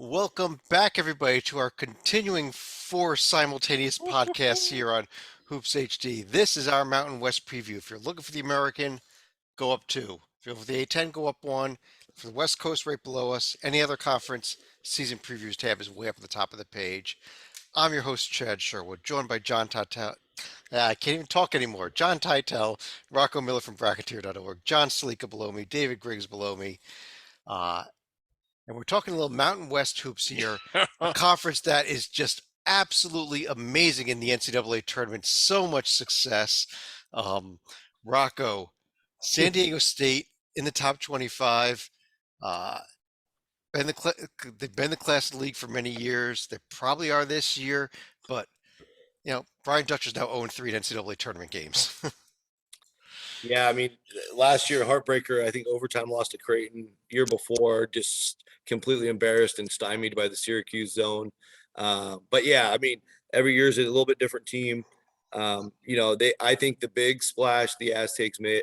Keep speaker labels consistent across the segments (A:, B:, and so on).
A: Welcome back, everybody, to our continuing four simultaneous podcasts here on HoopsHD. This is our Mountain West preview. If you're looking for the American, go up two. If you're looking for the A10, go up one. For the West Coast, right below us. Any other conference, season previews tab is way up at the top of the page. I'm your host, Chad Sherwood, joined by John Titel. I can't even talk anymore. John Titel, Rocco Miller from Bracketeer.org, John Salika below me, David Griggs below me. And we're talking a little Mountain West hoops here, a conference that is just absolutely amazing in the NCAA tournament. So much success. Rocco, San Diego State in the top 25. Uh, they've been the class of the league for many years. They probably are this year, but Brian Dutcher's now 0-3 in NCAA tournament games.
B: Yeah, I mean, last year, heartbreaker, I think overtime loss to Creighton. Year before, just completely embarrassed and stymied by the Syracuse zone. But yeah, I mean, every year is a little bit different team. I think the big splash the Aztecs made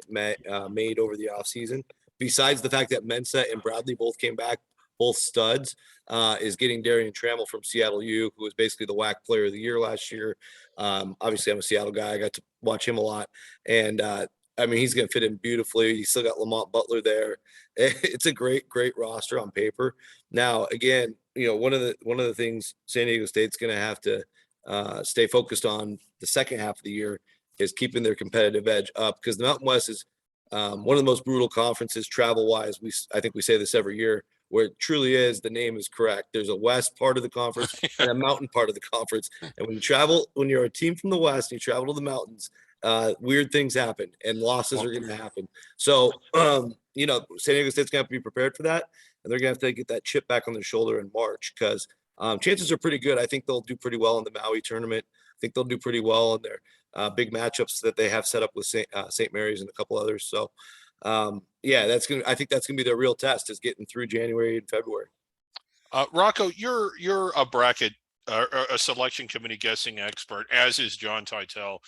B: over the offseason, besides the fact that Mensah and Bradley both came back, both studs, is getting Darian Trammell from Seattle U, who was basically the WAC player of the year last year. Obviously, I'm a Seattle guy. I got to watch him a lot. And I mean, he's going to fit in beautifully. You still got Lamont Butler there. It's a great roster on paper. Now, again, one of the things San Diego State's going to have to stay focused on the second half of the year is keeping their competitive edge up, because the Mountain West is one of the most brutal conferences travel-wise. I think we say this every year, where it truly is. The name is correct. There's a West part of the conference and a mountain part of the conference. And when you're a team from the West and you travel to the mountains, weird things happen and losses are going to happen. So, San Diego State's going to have to be prepared for that. And they're going to have to get that chip back on their shoulder in March, because chances are pretty good. I think they'll do pretty well in the Maui tournament. I think they'll do pretty well in their big matchups that they have set up with St. Mary's and a couple others. So, I think that's going to be their real test, is getting through January and February.
C: Rocco, you're a bracket, a selection committee guessing expert, as is John Titel.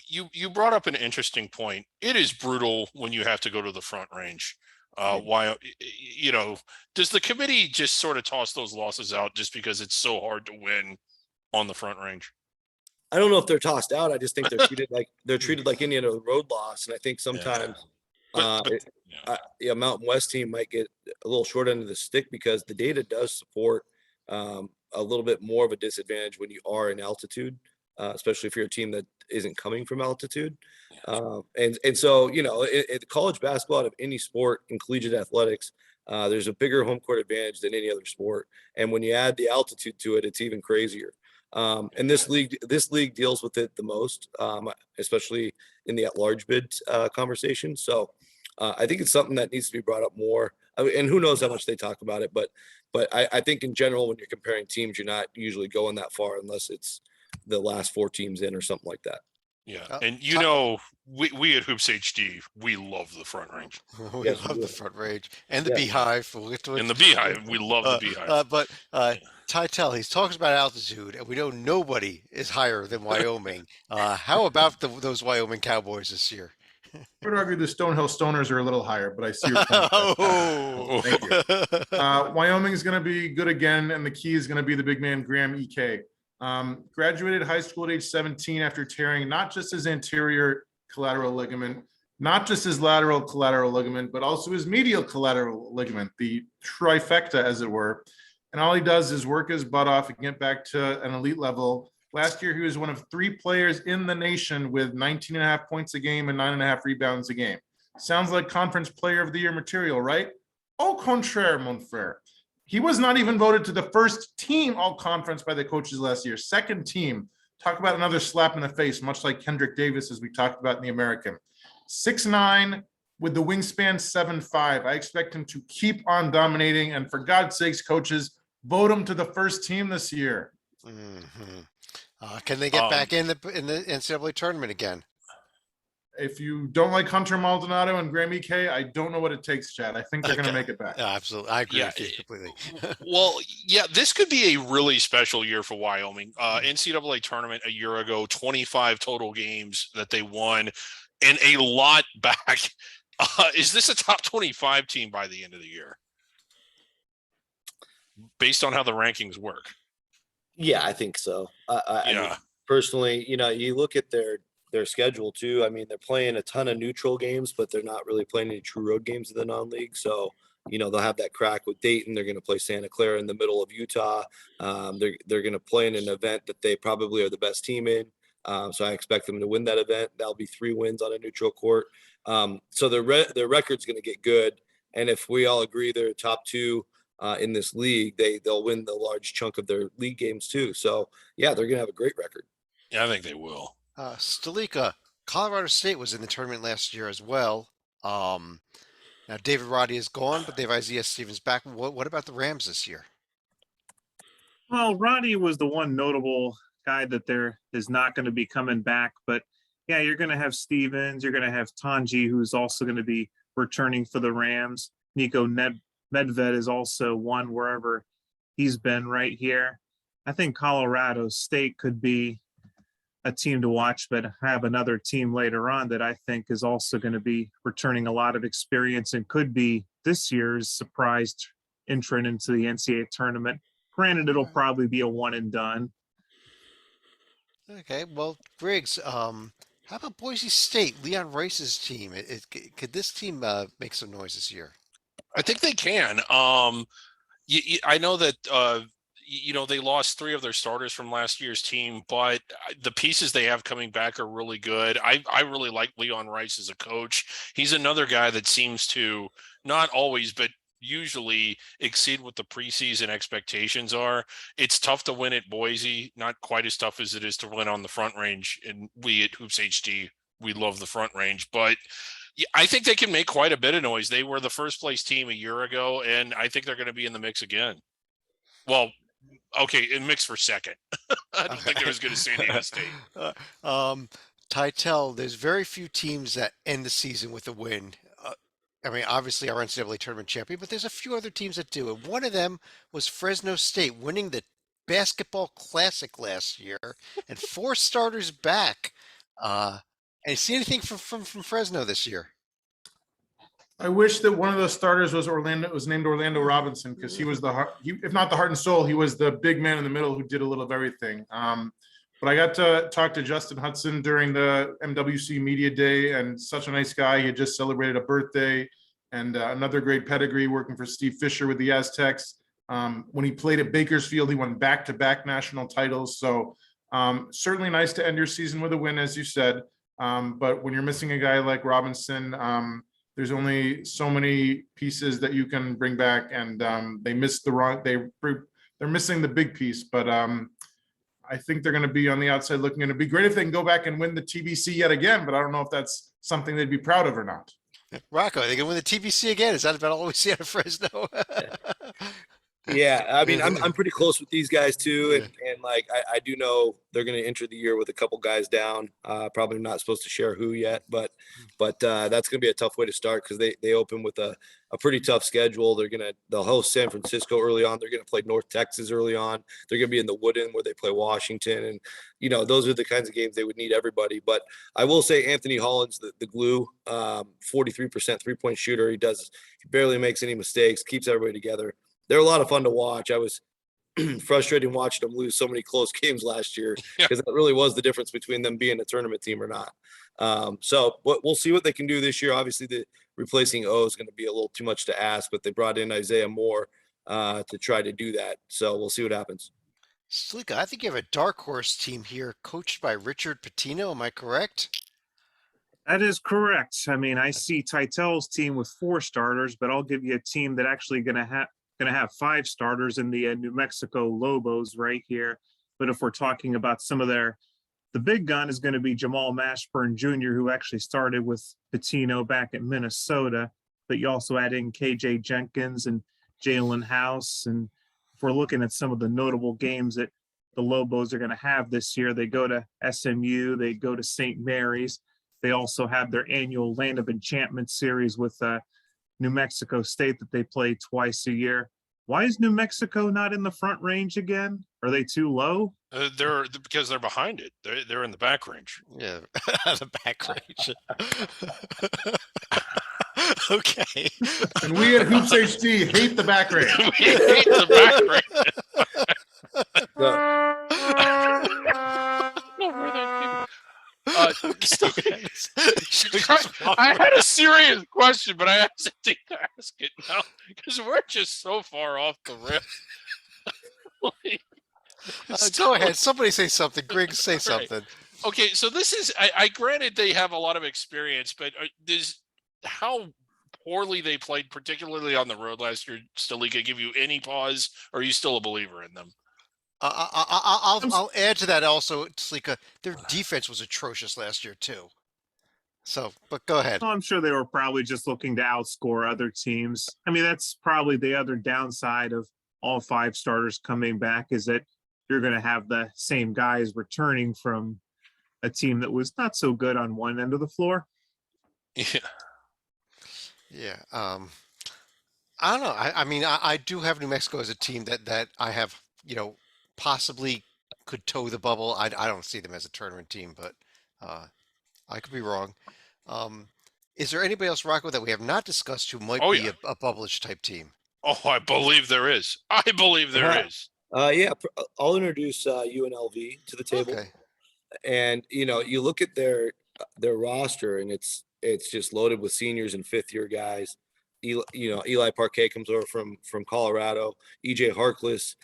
C: You brought up an interesting point. It is brutal when you have to go to the Front Range. Why, does the committee just sort of toss those losses out just because it's so hard to win on the Front Range?
B: I don't know if they're tossed out. I just think they're treated like any other road loss, and I think sometimes Mountain West team might get a little short end of the stick, because the data does support a little bit more of a disadvantage when you are in altitude, especially if you're a team that isn't coming from altitude. And so, at college basketball, out of any sport in collegiate athletics, there's a bigger home court advantage than any other sport. And when you add the altitude to it, it's even crazier. And this league deals with it the most, especially in the at-large bid conversation. So I think it's something that needs to be brought up more. And who knows how much they talk about it, but I think in general, when you're comparing teams, you're not usually going that far unless it's the last four teams in or something like that.
C: Yeah, and we at HoopsHD, we love the Front Range.
A: We love the Front Range and the Beehive.
C: And the Beehive, we love the Beehive.
A: But Titel, he's talking about altitude, and we know nobody is higher than Wyoming. How about those Wyoming Cowboys this year?
D: I would argue the Stonehill Stoners are a little higher, but I see your point. Thank you. Wyoming is going to be good again, and the key is going to be the big man, Graham E.K. Graduated high school at age 17 after tearing not just his anterior collateral ligament, not just his lateral collateral ligament, but also his medial collateral ligament, the trifecta, as it were. And all he does is work his butt off and get back to an elite level. Last year, he was one of 3 players in the nation with 19.5 points a game and 9.5 rebounds a game. Sounds like conference player of the year material, right? Au contraire, mon frère. He was not even voted to the first team all-conference by the coaches last year. Second team. Talk about another slap in the face, much like Kendrick Davis, as we talked about in the American. 6'9", with the wingspan 7'5". I expect him to keep on dominating. And for God's sakes, coaches, vote him to the first team this year.
A: Mm-hmm. Can they get back in the NCAA tournament again?
D: If you don't like Hunter Maldonado and Graham E.K., I don't know what it takes, Chad. I think they're going to make it back.
A: Absolutely. I agree with you completely.
C: Well, yeah, this could be a really special year for Wyoming. NCAA tournament a year ago, 25 total games that they won, and a lot back. Is this a top 25 team by the end of the year? based on how the rankings work.
B: Yeah, I think so. I mean,
C: Yeah.
B: personally, you look at their schedule too. I mean, they're playing a ton of neutral games, but they're not really playing any true road games in the non-league. So, they'll have that crack with Dayton. They're going to play Santa Clara in the middle of Utah. They're going to play in an event that they probably are the best team in. So I expect them to win that event. That'll be 3 wins on a neutral court. So their record's going to get good. And if we all agree they're top 2 in this league, they'll win the large chunk of their league games too. So yeah, they're going to have a great record.
C: Yeah, I think they will.
A: Stalika, Colorado State was in the tournament last year as well. Now David Roddy is gone, but they have Isaiah Stevens back. What about the Rams this year?
E: Well, Roddy was the one notable guy that there is not going to be coming back. But yeah, you're going to have Stevens. You're going to have Tanji, who's also going to be returning for the Rams. Nico Medved is also one wherever he's been right here. I think Colorado State could be a team to watch, but have another team later on that I think is also going to be returning a lot of experience and could be this year's surprise entrant into the NCAA tournament. Granted, it'll probably be a one and done.
A: Okay, well, Griggs, how about Boise State, Leon Rice's team? Could this team make some noise this year?
C: I think they can. I know that they lost 3 of their starters from last year's team, but the pieces they have coming back are really good. I really like Leon Rice as a coach. He's another guy that seems to not always, but usually exceed what the preseason expectations are. It's tough to win at Boise, not quite as tough as it is to win on the Front Range. And we at HoopsHD, we love the Front Range, but I think they can make quite a bit of noise. They were the first place team a year ago, and I think they're going to be in the mix again. Well, okay, in mix for second. I don't think they're as good as San Diego State.
A: Titel, there's very few teams that end the season with a win. I mean, obviously our NCAA tournament champion, but there's a few other teams that do. And one of them was Fresno State winning the basketball classic last year and 4 starters back. And you see anything from Fresno this year?
D: I wish that one of those starters was named Orlando Robinson, because he was if not the heart and soul, he was the big man in the middle who did a little of everything. But I got to talk to Justin Hudson during the MWC Media Day, and such a nice guy. He had just celebrated a birthday, and another great pedigree working for Steve Fisher with the Aztecs. When he played at Bakersfield, he won back-to-back national titles. So certainly nice to end your season with a win, as you said. But when you're missing a guy like Robinson, there's only so many pieces that you can bring back, and they're missing the big piece. But I think they're going to be on the outside looking. And it'd be great if they can go back and win the TBC yet again, but I don't know if that's something they'd be proud of or not.
A: Rocco, are they going to win the TBC again? Is that about all we see out of Fresno?
B: Yeah, I mean, I'm pretty close with these guys too, and like I do know they're going to enter the year with a couple guys down. Probably not supposed to share who yet, but that's going to be a tough way to start, because they open with a pretty tough schedule. They'll host San Francisco early on. They're going to play North Texas early on. They're going to be in the Woodin where they play Washington, and those are the kinds of games they would need everybody. But I will say Anthony Holland's the glue. 43% 3-point shooter. He barely makes any mistakes. Keeps everybody together. They're a lot of fun to watch. I was frustrated watching them lose so many close games last year, because that really was the difference between them being a tournament team or not. So we'll see what they can do this year. Obviously, the replacing O is going to be a little too much to ask, but they brought in Isaiah Moore to try to do that. So we'll see what happens.
A: Slika, I think you have a dark horse team here, coached by Richard Pitino. Am I correct?
E: That is correct. I mean, I see Titel's team with 4 starters, but I'll give you a team that actually going to have 5 starters in the New Mexico Lobos right here. But if we're talking about some of the big gun is going to be Jamal Mashburn Jr., who actually started with Pitino back at Minnesota. But you also add in KJ Jenkins and Jalen House. And if we're looking at some of the notable games that the Lobos are going to have this year, they go to SMU, they go to St. Mary's. They also have their annual Land of Enchantment series with New Mexico State that they play twice a year. Why is New Mexico not in the Front Range again? Are they too low?
C: They're because they're behind it. They're in the back range.
A: Yeah, the back range. Okay.
D: And we at Hoops HD hate the back range.
C: We hate the back
A: Okay.
C: I had a serious question, but I hesitate to ask it now because we're just so far off the rail.
A: Go ahead. Somebody say something. Greg, say
C: Right.
A: something.
C: Okay, so this is I granted they have a lot of experience, but does how poorly they played, particularly on the road last year, Stalika, give you any pause? Or are you still a believer in them?
A: I'll add to that also, Slika. Their defense was atrocious last year too. So, but go ahead.
E: Well, I'm sure they were probably just looking to outscore other teams. I mean, that's probably the other downside of all 5 starters coming back is that you're going to have the same guys returning from a team that was not so good on one end of the floor.
C: Yeah.
A: Yeah. I don't know. I mean, I do have New Mexico as a team that I have, possibly could toe the bubble. I don't see them as a tournament team, but I could be wrong. Is there anybody else, Rocco, that we have not discussed who might be a bubblish type team?
C: Oh, I believe there is. I believe there is.
B: Yeah, I'll introduce UNLV to the table.
A: Okay.
B: And you look at their roster, and it's just loaded with seniors and 5th-year guys. Eli Parquet comes over from Colorado. EJ Harkless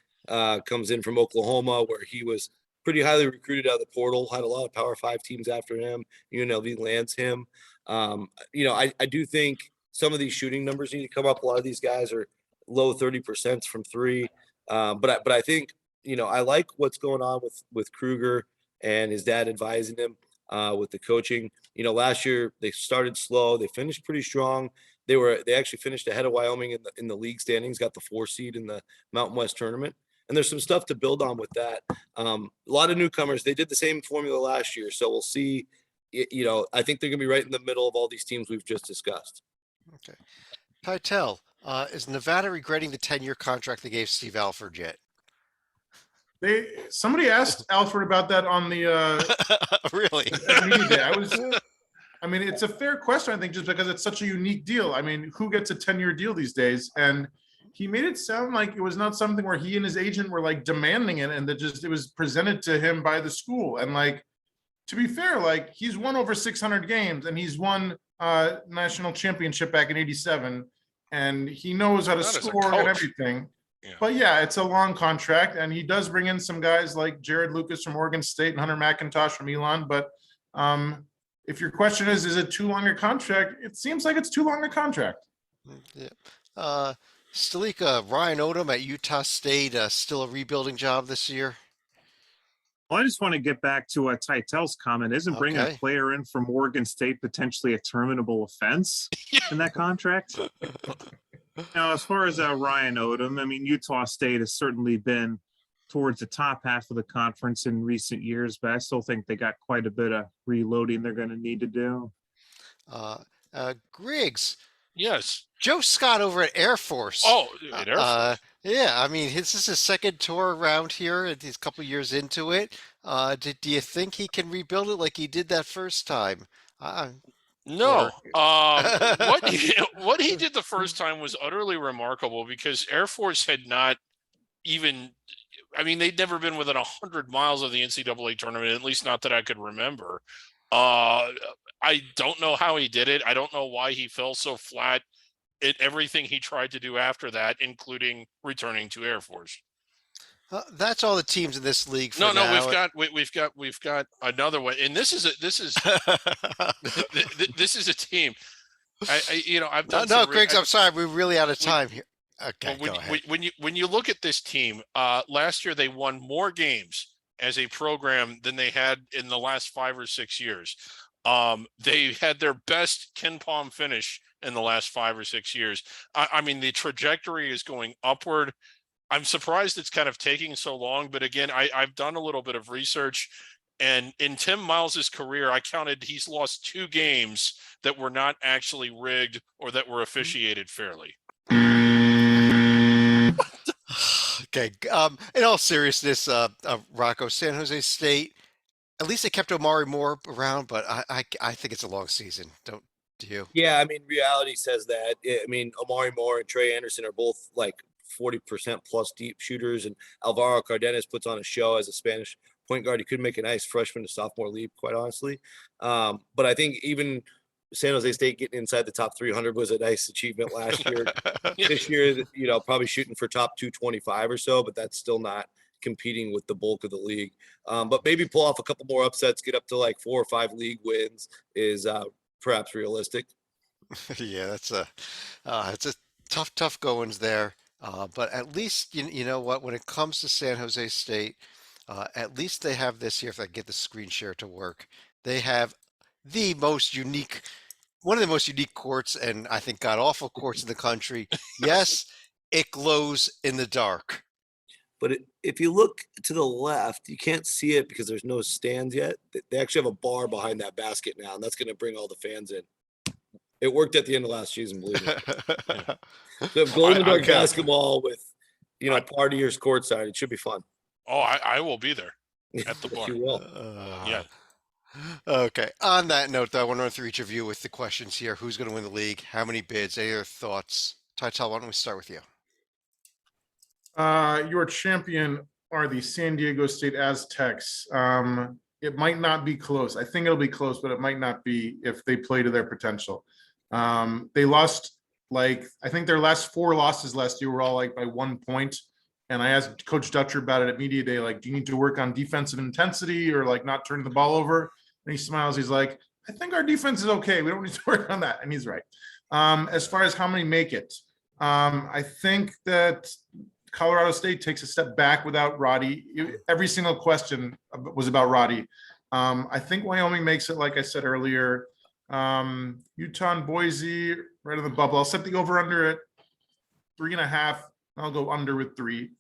B: comes in from Oklahoma, where he was pretty highly recruited out of the portal. Had a lot of Power 5 teams after him. UNLV lands him. I do think some of these shooting numbers need to come up. A lot of these guys are low 30% from 3. But I think I like what's going on with Kruger and his dad advising him with the coaching. Last year they started slow. They finished pretty strong. They actually finished ahead of Wyoming in the league standings, got the 4 seed in the Mountain West tournament. And there's some stuff to build on with that. A lot of newcomers. They did the same formula last year. So we'll see. I think they're going to be right in the middle of all these teams we've just discussed.
A: Okay. Titel, is Nevada regretting the 10-year contract they gave Steve Alford yet?
D: Somebody asked Alfred about that on the
A: really
D: media day. I mean, it's a fair question, I think, just because it's such a unique deal. I mean, who gets a 10-year deal these days? And he made it sound like it was not something where he and his agent were like demanding it, and that just it was presented to him by the school. And like, to be fair, like he's won over 600 games and he's won national championship back in '87, and he knows how to score and everything. Yeah. But yeah, it's a long contract, and he does bring in some guys like Jared Lucas from Oregon State and Hunter McIntosh from Elon. But if your question is it too long a contract? It seems like it's too long a contract.
A: Yeah. Stalika, Ryan Odom at Utah State, still a rebuilding job this year?
E: Well, I just want to get back to Titel's comment. Isn't bringing a player in from Oregon State potentially a terminable offense in that contract? Now, as far as Ryan Odom, I mean, Utah State has certainly been towards the top half of the conference in recent years, but I still think they got quite a bit of reloading they're going to need to do.
A: Griggs.
C: Yes.
A: Joe Scott over at Air Force.
C: Oh, at Air Force.
A: Yeah, I mean, this is his second tour around here, and he's a couple years into it. Do you think he can rebuild it like he did that first time?
C: No. What he did the first time was utterly remarkable because Air Force had not even – I mean, they'd never been within 100 miles of the NCAA tournament, at least not that I could remember. I don't know how he did it. I don't know why he fell so flat in everything he tried to do after that, including returning to Air Force.
A: That's all the teams in this league.
C: No, we've got another one, and this is this is a team. I've done.
A: No, Griggs, I'm sorry, we're really out of time here. Okay,
C: well,
A: go ahead.
C: When you look at this team, last year they won more games as a program than they had in the last 5 or 6 years. They had their best Ken Palm finish in the last 5 or 6 years. I mean, the trajectory is going upward. I'm surprised it's kind of taking so long, but again, I've done a little bit of research, and in Tim Miles's career, I counted he's lost 2 games that were not actually rigged or that were officiated fairly.
A: Okay. In all seriousness, Rocco, San Jose State, at least they kept Omari Moore around, but I think it's a long season. Do you?
B: Yeah, I mean, reality says that. I mean, Amari Moore and Trey Anderson are both like 40% plus deep shooters, and Alvaro Cardenas puts on a show as a Spanish point guard. He could make a nice freshman to sophomore leap, quite honestly. But I think even San Jose State getting inside the top 300 was a nice achievement last year. This year, you know, probably shooting for top 225 or so, but that's still not competing with the bulk of the league. But maybe pull off a couple more upsets, get up to like 4 or 5 league wins is perhaps realistic.
A: Yeah, it's a tough goings there. But at least you know what, when it comes to San Jose State, at least they have this here. If I get the screen share to work, they have the most unique, one of the most unique courts, and I think god awful courts in the country. Yes, it glows in the dark.
B: But if you look to the left, you can't see it because there's no stands yet. They actually have a bar behind that basket now, and that's going to bring all the fans in. It worked at the end of last season, believe me. So if Golden Dark basketball with, you know, partiers courtside, it should be fun.
C: Oh, I will be there at the bar.
B: You will.
C: Yeah.
A: Okay. On that note, though, I want to run through each of you with the questions here. Who's going to win the league? How many bids? Any other thoughts? Titel, why don't we start with you?
D: Your champion are the San Diego State Aztecs. It might not be close. I think it'll be close, but it might not be if they play to their potential. They lost, like, I think their last 4 losses last year were all like by 1 point. And I asked Coach Dutcher about it at media day, like, do you need to work on defensive intensity or like not turning the ball over? And he smiles. He's like, I think our defense is okay. We don't need to work on that. And he's right. As far as how many make it, I think that Colorado State takes a step back without Roddy. Every single question was about Roddy. I think Wyoming makes it, like I said earlier. Utah and Boise, right on the bubble. I'll set the over-under at 3.5. I'll go under with 3.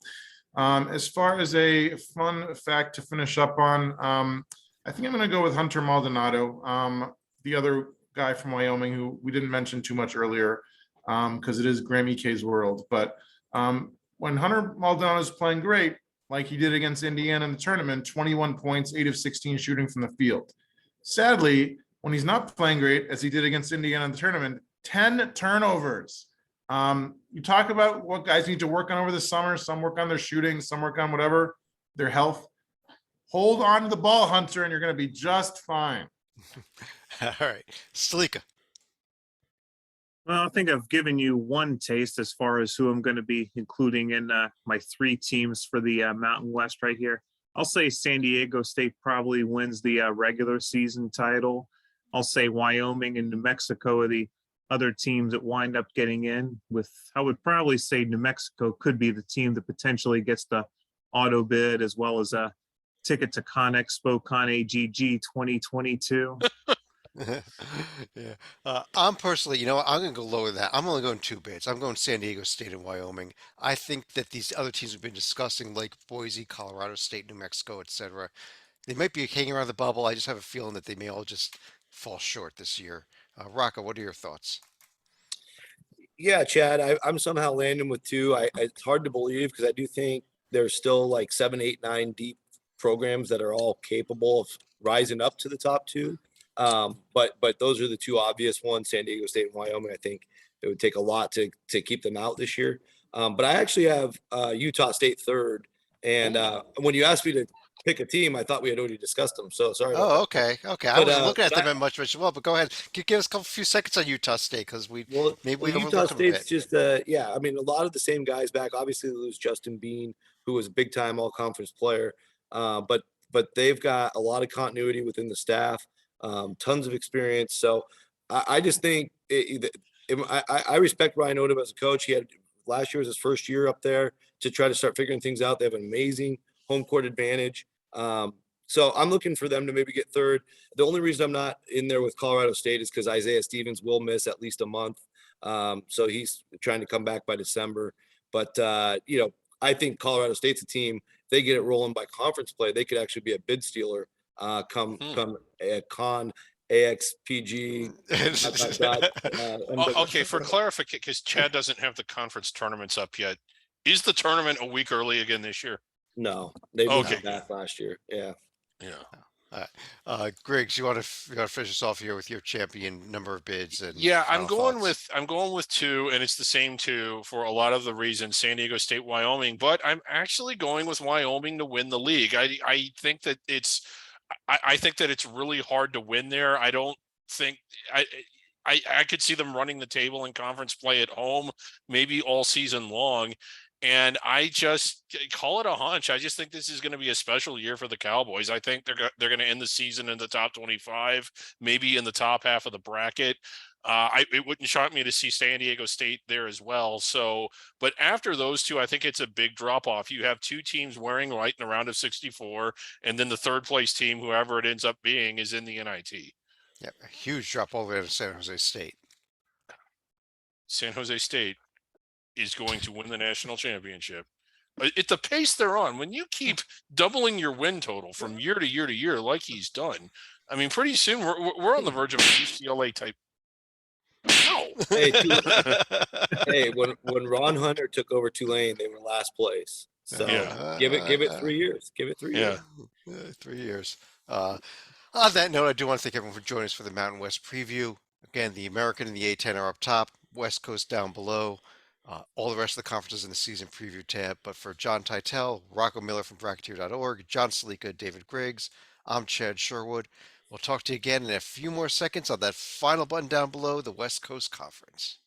D: As far as a fun fact to finish up on, I think I'm going to go with Hunter Maldonado, the other guy from Wyoming who we didn't mention too much earlier because it is Graham EK's world. But when Hunter Maldonado is playing great, like he did against Indiana in the tournament, 21 points, 8 of 16 shooting from the field. Sadly, when he's not playing great, as he did against Indiana in the tournament, 10 turnovers. You talk about what guys need to work on over the summer. Some work on their shooting, some work on whatever, their health. Hold on to the ball, Hunter, and you're going to be just fine.
A: All right. Stalika.
E: Well, I think I've given you one taste as far as who I'm going to be including in my 3 teams for the Mountain West right here. I'll say San Diego State probably wins the regular season title. I'll say Wyoming and New Mexico are the other teams that wind up getting in. With, I would probably say New Mexico could be the team that potentially gets the auto bid as well as a ticket to ConExpo ConAGG 2022.
A: Yeah. I'm personally, you know what, I'm going to go lower than that. I'm only going 2 bids. I'm going San Diego State and Wyoming. I think that these other teams we've been discussing, like Boise, Colorado State, New Mexico, etc., they might be hanging around the bubble. I just have a feeling that they may all just fall short this year. Rocco, what are your thoughts?
B: Yeah, Chad, I'm somehow landing with 2. It's hard to believe because I do think there's still like 7, 8, 9 deep programs that are all capable of rising up to the top 2. But those are the 2 obvious ones, San Diego State and Wyoming. I think it would take a lot to keep them out this year. But I actually have Utah State 3rd. And when you asked me to pick a team, I thought we had already discussed them. So sorry.
A: Oh, okay. Okay. I wasn't looking at them at much as well, but go ahead. Give us a few seconds on Utah State because maybe we
B: Utah State's just yeah. I mean, a lot of the same guys back. Obviously, they lose Justin Bean, who was a big time all conference player. But they've got a lot of continuity within the staff, tons of experience. So I just think I respect Ryan Odom as a coach. He had last year was his first year up there to try to start figuring things out. They have an amazing home court advantage. So I'm looking for them to maybe get 3rd. The only reason I'm not in there with Colorado State is because Isaiah Stevens will miss at least a month. So he's trying to come back by December. But, you know, I think Colorado State's a team. If they get it rolling by conference play, they could actually be a bid stealer come con AXPG.
C: Okay, for clarification, because Chad doesn't have the conference tournaments up yet. Is the tournament a week early again this year?
B: No, they moved it back last year. Yeah.
A: Griggs, you want to finish us off here with your champion number of bids and
C: Yeah,
A: final thoughts?
C: I'm going with two, and it's the same two for a lot of the reasons, San Diego State, Wyoming, but I'm actually going with Wyoming to win the league. I think that I think that it's really hard to win there. I don't think I I could see them running the table in conference play at home, maybe all season long. And I just call it a hunch. I just think this is going to be a special year for the Cowboys. I think they're going to end the season in the top 25, maybe in the top half of the bracket. It wouldn't shock me to see San Diego State there as well. So, but after those two, I think it's a big drop off. You have two teams wearing white in a round of 64, and then the third place team, whoever it ends up being, is in the NIT.
A: Yeah, a huge drop all the way to San Jose State.
C: San Jose State is going to win the national championship. At the pace they're on, when you keep doubling your win total from year to year to year, like he's done, I mean, pretty soon we're on the verge of a UCLA type. No.
B: Hey, when Ron Hunter took over Tulane, they were last place. So give it 3 years. Give it 3 years.
A: 3 years. On that note, I do want to thank everyone for joining us for the Mountain West preview. Again, the American and the A10 are up top, West Coast down below. All the rest of the conferences in the season preview tab. But for John Titel, Rocco Miller from Bracketeer.org, John Salika, David Griggs, I'm Chad Sherwood. We'll talk to you again in a few more seconds on that final button down below, the West Coast Conference.